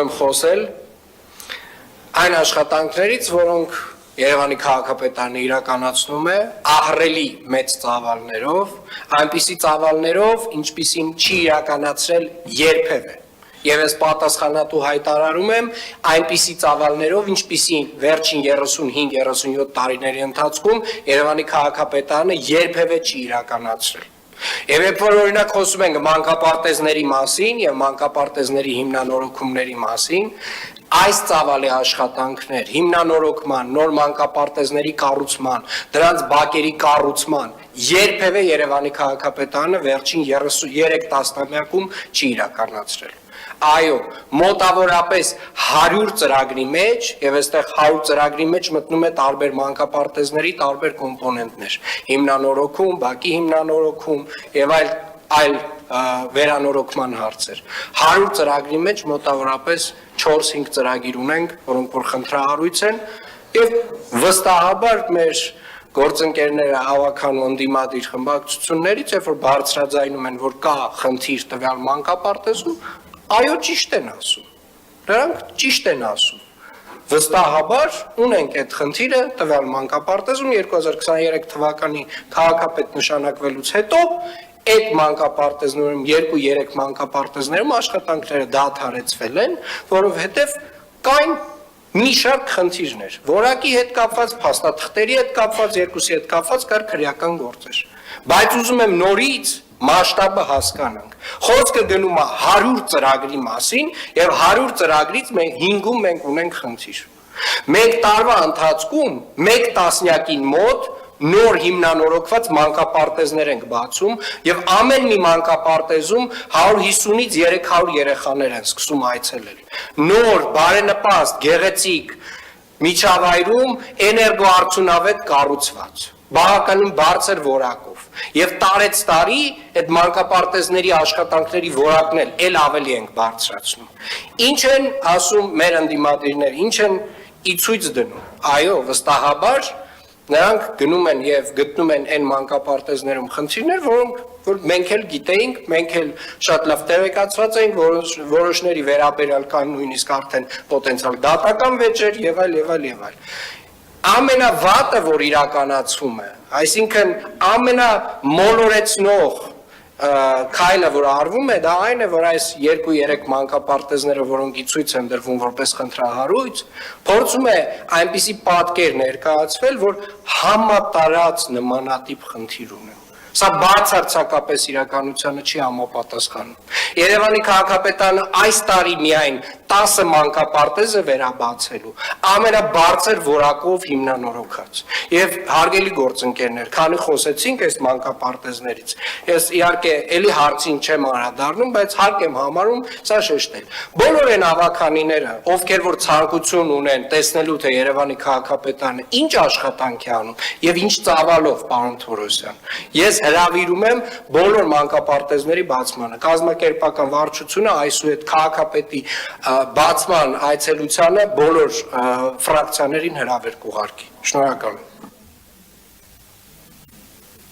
եմ խոսել այն աշխատանքներից, որոնք Երևանի քաղաքապետարանը իրականացնում է ահռելի մեծ ծավալներով, այնպիսի ծավալներով, ինչպիսին չի իրականացրել երբևէ։ Եվ ես պատասխանատու հայտարարում եմ այնպիսի ծավալներով, ինչպիսին վերջին 35-37 տարիների ընթացքում Երևանի քաղաքապետարանը երբևէ չի իրականացրել։ Եվ երբ որ օրինակ խոսում ենք մանկապարտեզների մասին եւ մանկապարտեզների հիմնանորոգումների մասին, այս ծավալի աշխատանքներ հիմնանորոգման, նոր մանկապարտեզների կառուցման, դրանց բակերի կառուցման երբևէ Երևանի քաղաքապետարանը վերջին 33 տասնամյակում չի իրականացրել։ Այո, մոտավորապես 100 ծրագրի մեջ եւ այստեղ 100 ծրագրի մեջ մտնում է տարբեր մանկապարտեզների տարբեր կոմպոնենտներ, հիմնանորոգում, բակի հիմնանորոգում եւ այլ վերանորոգման հարցեր։ 100 ծրագրի մեջ մոտավորապես 4-5 ծրագիր ունենք, որոնք որ խնդրահարույց են եւ վստահաբար մեր գործընկերները հավաքան ընդդիմադիր խմբակցություններից, երբ որ բարձրաձայնում են, որ կա խնդիր տվյալ մանկապարտեզում, այո, ճիշտ են ասում, նրանք ճիշտ են ասում, վստահաբար ունենք այդ խնդիրը տվյալ մանկապարտեզում 2023 թվականի քաղաքապետ նշանակվելուց հետո այդ մանկապարտեզներում 2-3 մանկապարտեզներում աշխատանքները դադարեցվել են, որովհետև կային մի շարք խնդիրներ, որակի հետ կապված, փաստաթղթերի հետ կապված, երկուսի հետ կապված կար քրեական գործեր, բայց ուզում եմ նորից մասշտաբը հասկանանք։ Խոսքը գնում է 100 ծրագրի մասին եւ 100 ծրագրից մենք 5-ում մենք ունենք խնդիր։ Մենք տարվա ընթացքում 1 տասնյակին մոտ նոր հիմնանորոգված մանկապարտեզներ ենք բացում եւ ամեն մի մանկապարտեզում 150-ից 300 երեխաներ են սկսում այցելել։ Նոր, բարենպաստ, գեղեցիկ միջավայրում էներգոարդյունավետ կառուցված, բավականին բարձր որակով եւ տարեց տարի այդ մանկապարտեզների աշխատանքների որակն էլ ավելի ենք բարձրացնում։ Ինչ են ասում մեր ընդդիմադիրները, ինչ են ի ցույց դնում։ Այո, վստահաբար նրանք գնում են եւ գտնում են այն մանկապարտեզներում խնդիրներ, որ մենք էլ գիտեինք, մենք էլ շատ լավ տեղեկացված էինք, որոշների վերաբերյալ կան նույնիսկ արդեն պոտենցիալ դատական վեճեր եւ այլ։ Ամենավատը, որ իրականացվում է, այսինքն ամենամոլորեցնող քայլը, որ արվում է, դա այն է, որ այս 2-3 մանկապարտեզները, որոնք ի ցույց են դրվում որպես խնդրահարույց, փորձում է այնպիսի պատկեր ներկայացվել, որ համատարած նմանատիպ խնդիր ունեն։ Սա բացարձակապես իրականությանը չի համապատասխանում։ Երևանի քաղաքապետարանը այս տարի միայն 10 մանկապարտեզ է վերաբացելու, ամենաբարձր որակով հիմնանորոգած։ Եվ հարգելի գործընկերներ, քանի խոսեցինք այս մանկապարտեզներից, ես իհարկե էլի հարցին չեմ անդրադառնում, բայց հարկ եմ համարում սա շեշտել։ Բոլոր այն ավականիները, ովքեր որ ցանկություն ունեն տեսնելու թե Երևանի քաղաքապետարանը ինչ աշխատանք է անում եւ ինչ ծավալով, պարոն Թորոսյան, ես հրավիրում եմ բոլոր մանկապարտեզների բացմանը։ Կազմակերպական վարչությունը այսուհետ քաղաքապետի բացման այցելությանը բոլոր ֆրակցիաներին հրավեր կուղարկի։ Շնորհակալ եմ։